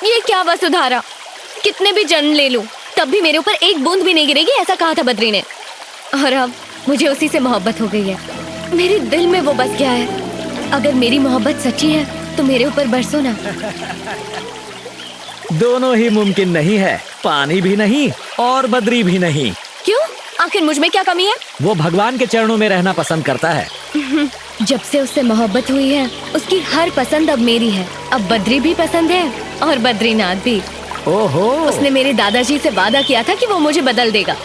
ये क्या वसुधारा, कितने भी जन्म ले लूं तब भी मेरे ऊपर एक बूंद भी नहीं गिरेगी, ऐसा कहा था बद्री ने। और अब मुझे उसी से मोहब्बत हो गई है। मेरे दिल में वो बस गया है। अगर मेरी मोहब्बत सच्ची है तो मेरे ऊपर बरसो ना। दोनों ही मुमकिन नहीं है, पानी भी नहीं और बद्री भी नहीं। क्यों? आखिर मुझ में क्या कमी है? वो भगवान के चरणों में रहना पसंद करता है। जब से उससे मोहब्बत हुई है उसकी हर पसंद अब मेरी है। अब बद्री भी पसंद है और बद्रीनाथ भी। ओहो, उसने मेरे दादाजी से वादा किया था कि वो मुझे बदल देगा।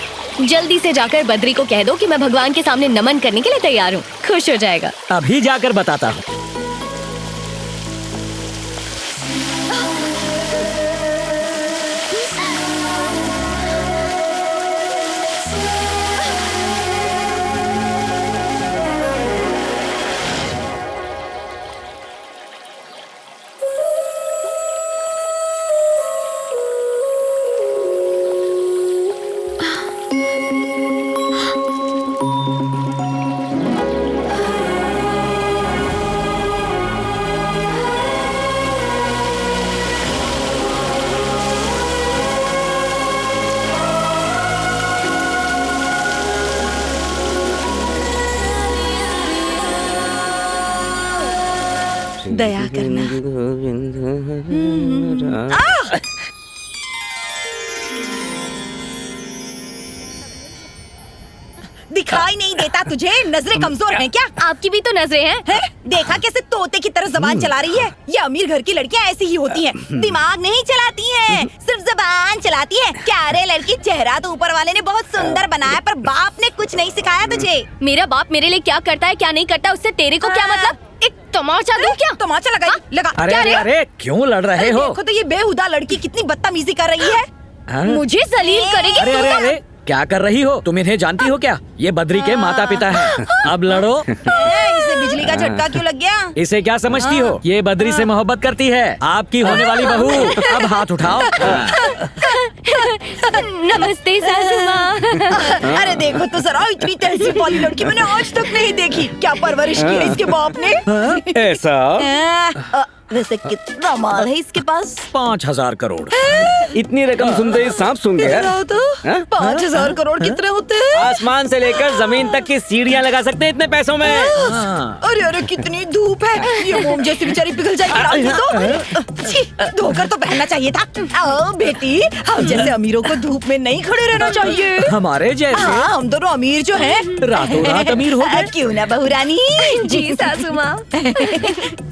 जल्दी से जाकर बद्री को कह दो कि मैं भगवान के सामने नमन करने के लिए तैयार हूँ। खुश हो जाएगा। अभी जाकर बताता हूँ। दया करना। दिखाई नहीं देता तुझे? नजरें कमजोर हैं क्या? आपकी भी तो नजरें हैं। देखा कैसे तोते की तरह जबान चला रही है? ये अमीर घर की लड़कियां ऐसी ही होती हैं। दिमाग नहीं चलाती हैं, सिर्फ जबान चलाती हैं। क्या रे लड़की, चेहरा तो ऊपर वाले ने बहुत सुंदर बनाया, पर बाप ने कुछ नहीं सिखाया तुझे। मेरा बाप मेरे लिए क्या करता है क्या नहीं करता उससे तेरे को क्या मतलब? एक तमाचा दूं क्या? तमाचा लगा। अरे क्या अरे रे? अरे, क्यों लड़ रहे हो? देखो तो ये बेहुदा लड़की कितनी बदतमीजी कर रही है। हाँ? मुझे जलील करेगी अरे तू अरे तो? अरे, क्या कर रही हो तुम? इन्हें जानती हो क्या? ये बद्री के माता पिता हैं। अब लड़ो। इसे बिजली का झटका क्यों लग गया? इसे क्या समझती हो? ये बद्री से मोहब्बत करती है, आपकी होने वाली बहू। अब हाथ उठाओ। नमस्ते सासू माँ। अरे देखो तो जरा, इतनी तहजीब वाली लड़की मैंने आज तक नहीं देखी। क्या परवरिश की है इसके बाप ने? ऐसा? वैसे कितना माल है इसके पास? 5,000 करोड़। इतनी रकम सुनते ही सांप सूंघ गया। बताओ तो, हाँ? 5,000 करोड़ कितने होते हैं? आसमान से लेकर जमीन तक की सीढ़ियाँ लगा सकते हैं इतने पैसों में। हाँ। अरे अरे, कितनी धूप है। ये मोम जैसी बेचारी पिघल जाएगी रात में तो। छी, धोकर तो पहनना चाहिए था। आओ बेटी, हम जैसे अमीरों को धूप में नहीं खड़े रहना चाहिए। हमारे जैसे हाँ, हम दोनों अमीर जो हैं, रातों रात अमीर हो गए। क्यों ना बहू रानी? जी सासू माँ।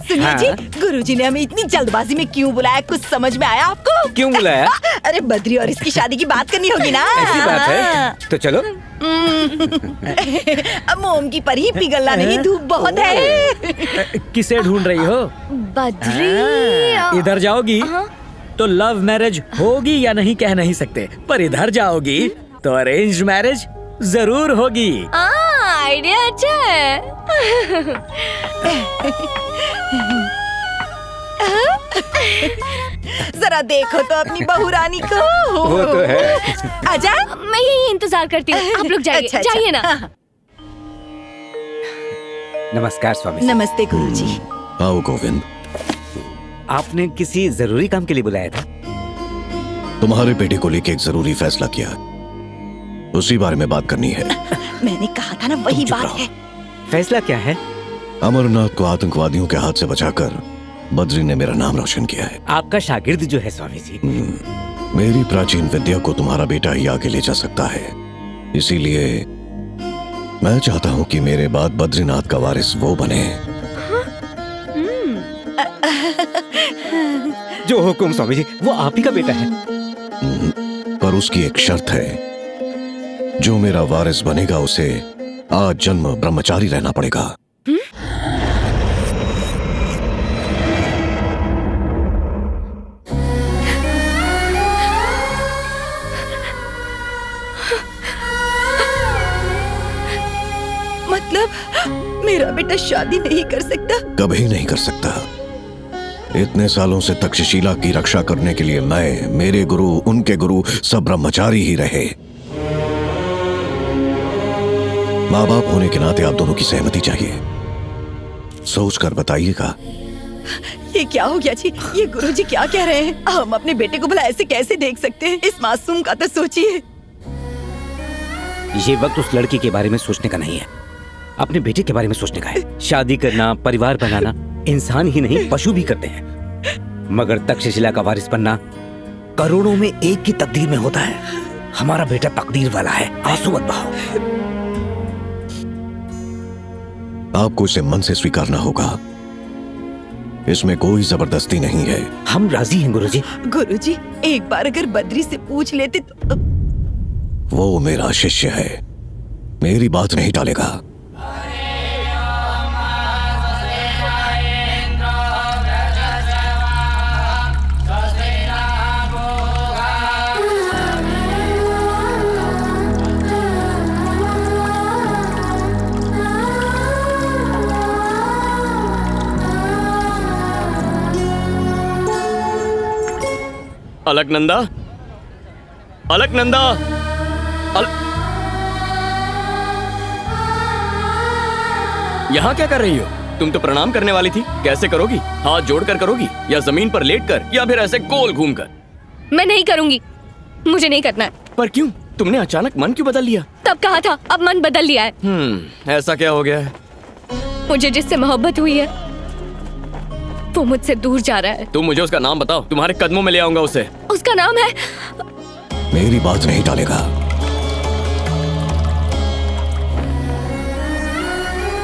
सुनिए जी, गुरुजी ने हमें इतनी जल्दबाजी में क्यों बुलाया, कुछ समझ में आया आपको? क्यों बुलाया? अरे बद्री और इसकी शादी की बात करनी होगी ना। ऐसी बात है तो चलो। अब मोम की परी पिघलना नहीं, धूप बहुत है। किसे ढूंढ रही हो? बद्री। इधर जाओगी तो लव मैरिज होगी या नहीं कह नहीं सकते, पर इधर जाओगी तो अरेंज मैरिज जरूर होगी। आइडिया अच्छा है। जरा देखो तो अपनी बहू रानी को। वो तो है। आजा। मैं यही इंतजार करती हूँ, आप लोग जाइए। अच्छा, जाइए ना। हाँ। नमस्कार स्वामी। नमस्ते गुरुजी। आओ गोविंद। आपने किसी जरूरी काम के लिए बुलाया था? तुम्हारे बेटे को लेके एक जरूरी फैसला किया, उसी बारे में बात करनी है। मैंने कहा था ना, वही चुप बात रहो। है। फैसला क्या है? अमरनाथ को आतंकवादियों के हाथ से बचाकर बद्री ने मेरा नाम रोशन किया है। आपका शागिर्द जो है स्वामी जी, मेरी प्राचीन विद्या को तुम्हारा बेटा ही आगे ले जा सकता है, इसीलिए मैं चाहता हूँ कि मेरे बाद बद्रीनाथ का वारिस वो बने। जो हुकुम स्वामी जी, वो आप ही का बेटा है। पर उसकी एक शर्त है, जो मेरा वारिस बनेगा उसे आज जन्म ब्रह्मचारी रहना पड़ेगा। मतलब मेरा बेटा शादी नहीं कर सकता? कभी नहीं कर सकता। इतने सालों से तक्षशिला की रक्षा करने के लिए मैं, मेरे गुरु, उनके गुरु सब ब्रह्मचारी ही रहे। माँ बाप होने के नाते आप दोनों की सहमति चाहिए। सोच कर बताइएगा। ये क्या हो गया जी? ये गुरुजी क्या कह रहे हैं? हम अपने बेटे को भला ऐसे कैसे देख सकते हैं? इस मासूम का तो सोचिए। ये वक्त उस लड़की के बारे में सोचने का नहीं है, अपने बेटे के बारे में सोचने का है। शादी करना, परिवार बनाना इंसान ही नहीं पशु भी करते हैं, मगर तक्षशिला का वारिस बनना करोड़ों में एक की तकदीर में होता है। हमारा बेटा तकदीर वाला है, आंसू मत बहाओ। आपको इसे मन से स्वीकारना होगा। इसमें कोई जबरदस्ती नहीं है। हम राजी हैं गुरुजी। गुरुजी, एक बार अगर बद्री से पूछ लेते तो। वो मेरा शिष्य है, मेरी बात नहीं टालेगा। अलकनंदा, अलकनंदा, यहाँ क्या कर रही हो? तुम तो प्रणाम करने वाली थी। कैसे करोगी? हाथ जोड़कर करोगी या जमीन पर लेटकर या फिर ऐसे गोल घूमकर? मैं नहीं करूंगी, मुझे नहीं करना है। पर क्यों? तुमने अचानक मन क्यों बदल लिया? तब कहा था, अब मन बदल लिया है। ऐसा क्या हो गया है? मुझे जिससे मोहब्बत हुई है वो मुझसे दूर जा रहा है। तुम मुझे उसका नाम बताओ, तुम्हारे कदमों में ले आऊंगा उसे। उसका नाम है। मेरी बात नहीं टालेगा।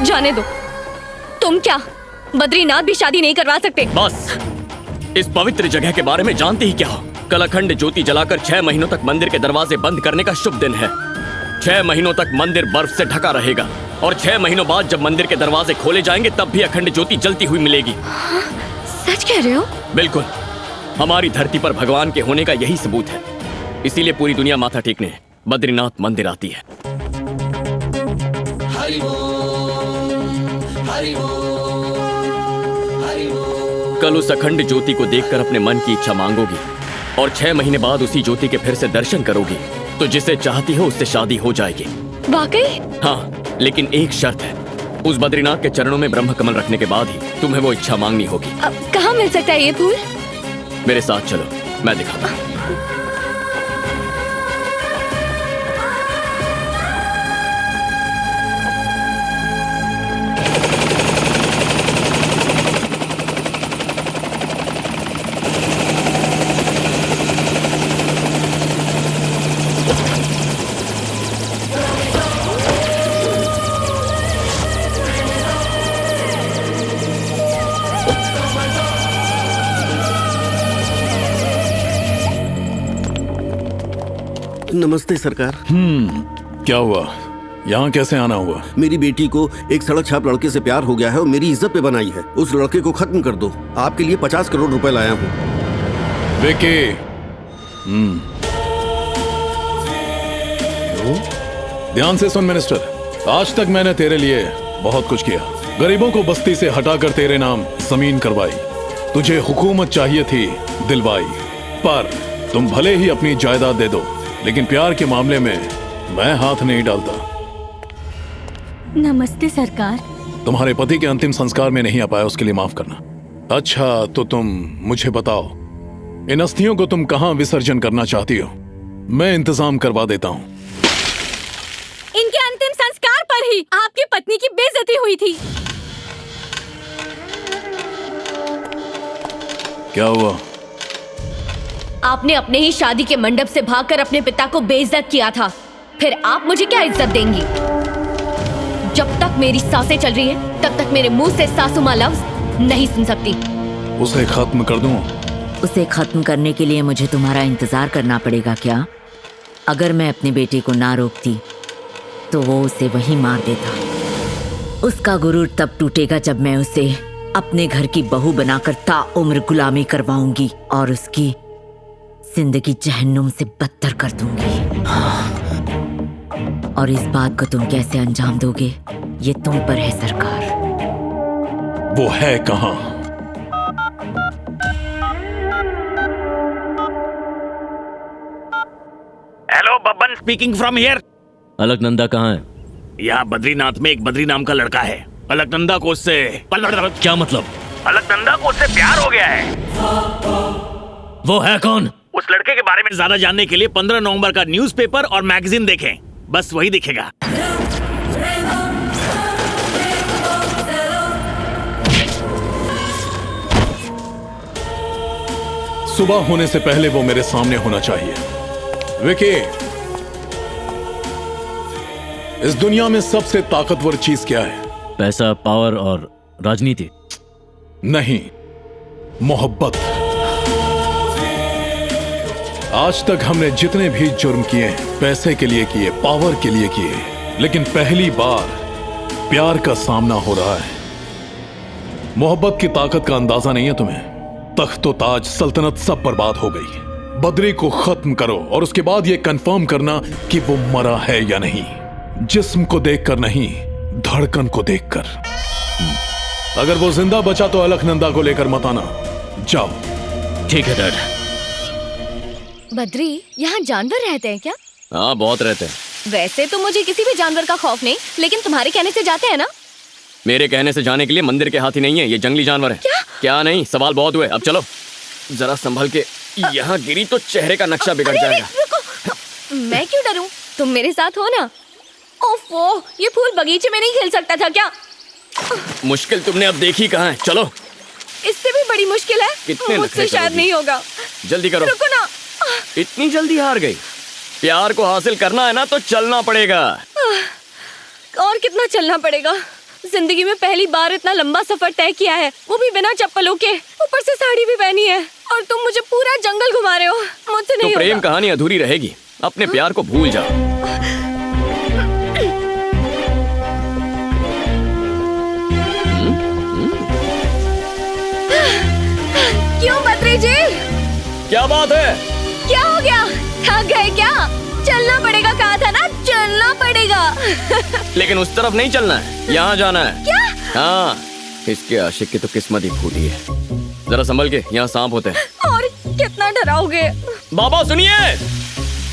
जाने दो। तुम क्या बद्रीनाथ भी शादी नहीं करवा सकते? बस, इस पवित्र जगह के बारे में जानते ही क्या हो? कल अखंड ज्योति जलाकर 6 महीनों तक मंदिर के दरवाजे बंद करने का शुभ दिन है। 6 महीनों तक मंदिर बर्फ से ढका रहेगा और 6 महीनों बाद जब मंदिर के दरवाजे खोले जाएंगे तब भी अखंड ज्योति जलती हुई मिलेगी। सच कह रहे हो? बिल्कुल, हमारी धरती पर भगवान के होने का यही सबूत है। इसीलिए पूरी दुनिया माथा टेकने बद्रीनाथ मंदिर आती है। कल उस अखंड ज्योति को देखकर अपने मन की इच्छा मांगोगी और 6 महीने बाद उसी ज्योति के फिर से दर्शन करोगी तो जिसे चाहती हो उससे शादी हो जाएगी। वाकई? हाँ, लेकिन एक शर्त है, उस बद्रीनाथ के चरणों में ब्रह्म कमल रखने के बाद ही तुम्हें वो इच्छा मांगनी होगी। अब कहाँ मिल सकता है ये फूल? मेरे साथ चलो, मैं दिखाता हूँ। नमस्ते सरकार। क्या हुआ? यहाँ कैसे आना हुआ? मेरी बेटी को एक सड़क छाप लड़के से प्यार हो गया है और मेरी इज्जत पे बनाई है। उस लड़के को खत्म कर दो। आपके लिए 50 करोड़ रुपए लाया हूँ। विकी, ध्यान से सुन मिनिस्टर, आज तक मैंने तेरे लिए बहुत कुछ किया। गरीबों को बस्ती से हटाकर तेरे नाम जमीन करवाई। तुझे हुकूमत चाहिए थी, दिलवाई। पर तुम भले ही अपनी जायदाद दे दो, लेकिन प्यार के मामले में मैं हाथ नहीं डालता। नमस्ते सरकार। तुम्हारे पति के अंतिम संस्कार में नहीं आ पाया, उसके लिए माफ करना। अच्छा, तो तुम मुझे बताओ, इन अस्थियों को तुम कहां विसर्जन करना चाहती हो? मैं इंतजाम करवा देता हूं। इनके अंतिम संस्कार पर ही आपकी पत्नी की बेइज्जती हुई थी। क्या हुआ? आपने अपने ही शादी के मंडप से भागकर अपने पिता को बेइज्जत किया था, फिर आप मुझे क्या इज्जत देंगी? जब तक मेरी सांसें चल रही हैं, तब तक मेरे मुंह से सासू माँ लफ्ज नहीं सुन सकती। उसे खत्म कर दूं? उसे खत्म करने के लिए मुझे तुम्हारा इंतजार करना पड़ेगा क्या? अगर मैं अपनी बेटी को ना रोकती तो वो उसे वहीं मार देता। उसका गुरूर तब टूटेगा जब मैं उसे अपने घर की बहू बनाकर ताउम्र गुलामी करवाऊंगी और उसकी जिंदगी जहन्नुम से बदतर कर दूंगी। और इस बात को तुम कैसे अंजाम दोगे, ये तुम पर है सरकार। वो है कहां? Hello, Babban speaking from here. Alaknanda कहाँ है? यहाँ बद्रीनाथ में एक बद्री नाम का लड़का है अलकनंदा को उससे क्या मतलब? अलकनंदा को उससे प्यार हो गया है। वो है कौन? उस लड़के के बारे में ज्यादा जानने के लिए 15 नवंबर का न्यूज़पेपर और मैगजीन देखें, बस वही दिखेगा। सुबह होने से पहले वो मेरे सामने होना चाहिए। विकी, इस दुनिया में सबसे ताकतवर चीज क्या है? पैसा, पावर और राजनीति। नहीं, मोहब्बत। आज तक हमने जितने भी जुर्म किए हैं, पैसे के लिए किए, पावर के लिए किए, लेकिन पहली बार प्यार का सामना हो रहा है। मोहब्बत की ताकत का अंदाजा नहीं है तुम्हें? तख्तो ताज, सल्तनत सब बर्बाद हो गई। बद्री को खत्म करो और उसके बाद यह कंफर्म करना कि वो मरा है या नहीं। जिस्म को देखकर नहीं, धड़कन को देखकर। अगर वो जिंदा बचा तो अलकनंदा को लेकर मत आना। जाओ। ठीक है डैड। बद्री, यहाँ जानवर रहते हैं क्या? हाँ, बहुत रहते हैं। वैसे तो मुझे किसी भी जानवर का खौफ नहीं, लेकिन तुम्हारे कहने से जाते हैं ना? मेरे कहने से जाने के लिए मंदिर के हाथी नहीं है, ये जंगली जानवर है। क्या नहीं, सवाल बहुत हुए, अब चलो। जरा संभल के, यहाँ गिरी तो चेहरे का नक्शा बिगड़ जाएगा। रुको, मैं क्यों डरूं? तुम मेरे साथ हो ना? ओफो, ये फूल बगीचे में नहीं खिल सकता था क्या? मुश्किल तुमने अब देखी कहाँ है, चलो। इससे भी बड़ी मुश्किल है। कितने मुझसे शायद नहीं होगा। जल्दी करो। रुको ना। इतनी जल्दी हार गई? प्यार को हासिल करना है ना तो चलना पड़ेगा। और कितना चलना पड़ेगा? जिंदगी में पहली बार इतना लंबा सफर तय किया है, वो भी बिना चप्पलों के, ऊपर से साड़ी भी पहनी है, और तुम मुझे पूरा जंगल घुमा रहे हो। मुझसे नहीं तो प्रेम होगा। कहानी अधूरी रहेगी। अपने प्यार को भूल जाओ। क्यों बद्री जी? क्या बात है? क्या हो गया? थक गए क्या? चलना पड़ेगा, कहा था ना, चलना पड़ेगा। लेकिन उस तरफ नहीं चलना है, यहाँ जाना है। क्या? हाँ, इसके आशिक की तो किस्मत ही फूटी है। जरा संभल के, यहाँ सांप होते हैं। और कितना डराओगे? बाबा सुनिए।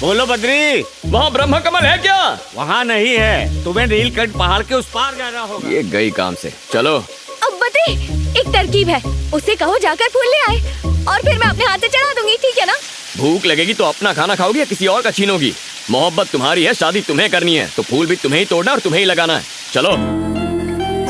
बोलो बद्री, वहाँ ब्रह्म कमल है क्या? वहाँ नहीं है, तुम्हें नीलकंठ पहाड़ के उस पार जाना होगा। ये गई काम से, चलो। अब बद्री, एक तरकीब है, उसे कहो जाकर फूल ले आए, और फिर मैं अपने हाथ से चढ़ा दूंगी, ठीक है ना? भूख लगेगी तो अपना खाना खाओगी या किसी और का छीनोगी? मोहब्बत तुम्हारी है, शादी तुम्हें करनी है, तो फूल भी तुम्हें ही तोड़ना और तुम्हें ही लगाना है। चलो।